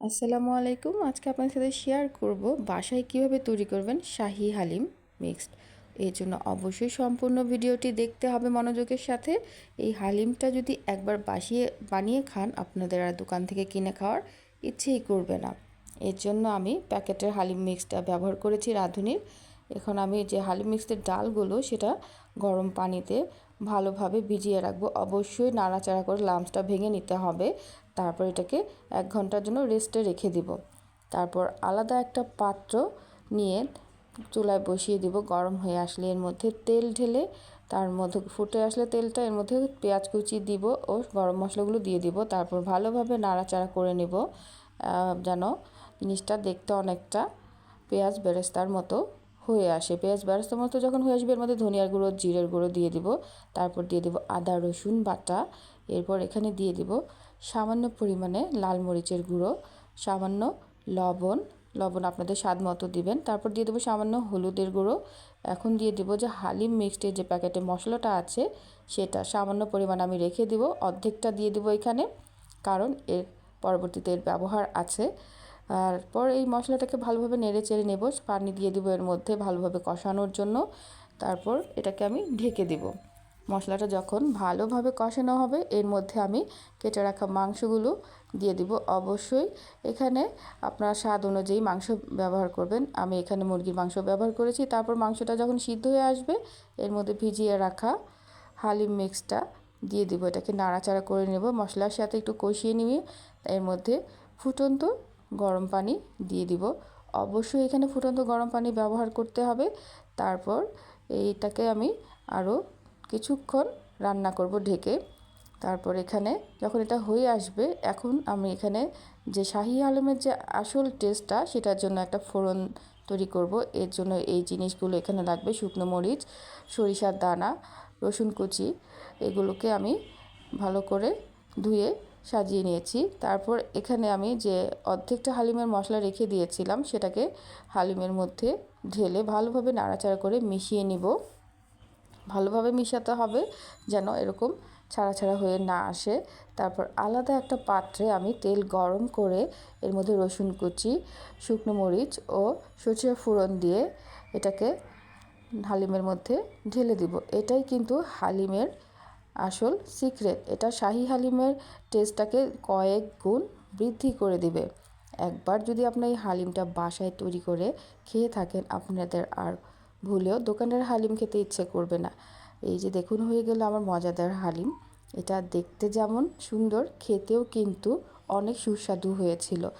আসসালামু আলাইকুম। আজকে আপনার সাথে শেয়ার করব বাসায় কিভাবে তৈরি করবেন শাহি হালিম মিক্সড। এর জন্য অবশ্যই সম্পূর্ণ ভিডিওটি দেখতে হবে মনোযোগের সাথে। এই হালিমটা যদি একবার বানিয়ে খান, আপনাদের আর দোকান থেকে কিনে খাওয়ার ইচ্ছেই করবে না। এর জন্য আমি প্যাকেটের হালিম মিক্সটা ব্যবহার করেছি রাঁধুনির। এখন আমি যে হালিম মিক্সের ডালগুলো সেটা গরম পানিতে ভালোভাবে ভিজিয়ে রাখবো। অবশ্যই নাড়াচাড়া করে লাম্পসটা ভেঙে নিতে হবে। তারপর এটাকে 1 ঘন্টার জন্য রেস্টে রেখে দিব। তারপর আলাদা একটা পাত্র নিয়ে চুলায় বসিয়ে দিব। গরম হয়ে আসলে এর মধ্যে তেল ঢেলে, তার মধ্যে ফুটে আসলে তেলটা, এর মধ্যে পেঁয়াজ কুচি দিব ও গরম মশলাগুলো দিয়ে দিব। তারপর ভালোভাবে নাড়াচাড়া করে নেব যেন জিনিসটা দেখতে অনেকটা পেঁয়াজ বেরেস্তার মতো হয়ে আসে। পেঁয়াজ বেরেস্তার মতো যখন হয়ে আসবে, এর মধ্যে ধনিয়ার গুঁড়ো, জিরের গুঁড়ো দিয়ে দিব। তারপর দিয়ে দিব আদা রসুন বাটা। এরপর এখানে দিয়ে দিব সামান্য পরিমাণে লাল মরিচের গুঁড়ো, সামান্য লবণ আপনাদের স্বাদ মতো দিবেন। তারপর দিয়ে দেবো সামান্য হলুদের গুঁড়ো। এখন দিয়ে দিব যে হালিম মিক্সডের যে প্যাকেটে মশলাটা আছে সেটা সামান্য পরিমাণ আমি রেখে দিব, অর্ধেকটা দিয়ে দিব এখানে, কারণ এর পরবর্তীতে এর ব্যবহার আছে। তারপর এই মশলাটাকে ভালোভাবে নেড়ে চেড়ে নেব, পানি দিয়ে দিব এর মধ্যে ভালোভাবে কষানোর জন্য। তারপর এটাকে আমি ঢেকে দিব। মশলাটা যখন ভালোভাবে কষানো হবে, এর মধ্যে আমি কেটে রাখা মাংসগুলো দিয়ে দিব। অবশ্যই এখানে আপনার স্বাদ অনুযায়ী মাংস ব্যবহার করবেন। আমি এখানে মুরগির মাংস ব্যবহার করেছি। তারপর মাংসটা যখন সিদ্ধ হয়ে আসবে, এর মধ্যে ভিজিয়ে রাখা হালিম মিক্সটা দিয়ে দিব। এটাকে নাড়াচাড়া করে নেব, মশলার সাথে একটু কষিয়ে নিয়ে এর মধ্যে ফুটন্ত গরম পানি দিয়ে দিব। অবশ্যই এখানে ফুটন্ত গরম পানি ব্যবহার করতে হবে। তারপর এইটাকে আমি আরও কিছুক্ষণ রান্না করব ঢেকে। তারপর এখানে যখন এটা হয়ে আসবে, এখন আমি এখানে যে শাহি আলমের যে আসল টেস্টটা, সেটার জন্য একটা ফোড়ন তৈরি করব। এর জন্য এই জিনিসগুলো এখানে লাগবে: শুকনো মরিচ, সরিষার দানা, রসুন কুচি। এগুলোকে আমি ভালো করে ধুয়ে সাজিয়ে নিয়েছি। তারপর এখানে আমি যে অর্ধেকটা হালিমের মশলা রেখে দিয়েছিলাম, সেটাকে হালিমের মধ্যে ঢেলে ভালোভাবে নাড়াচাড়া করে মিশিয়ে নিব। ভালোভাবে মিশাতে হবে যেন এরকম ছাড়া ছাড়া হয়ে না আসে। তারপর আলাদা একটা পাত্রে আমি তেল গরম করে এর মধ্যে রসুন কুচি, শুকনো মরিচ ও সরিষার ফোড়ন দিয়ে এটাকে হালিমের মধ্যে ঢেলে দিব। এটাই কিন্তু হালিমের আসল সিক্রেট। এটা শাহি হালিমের টেস্টটাকে কয়েক গুণ বৃদ্ধি করে দিবে। একবার যদি আপনি এই হালিমটা বাসায় তৈরি করে খেয়ে থাকেন, আপনাদের আর ভুলেও দোকানের হালিম খেতে ইচ্ছে করবে না। এই যে দেখুন, হয়ে গেল আমার মজাদার হালিম। এটা দেখতে যেমন সুন্দর, খেতেও কিন্তু অনেক সুস্বাদু হয়েছিল।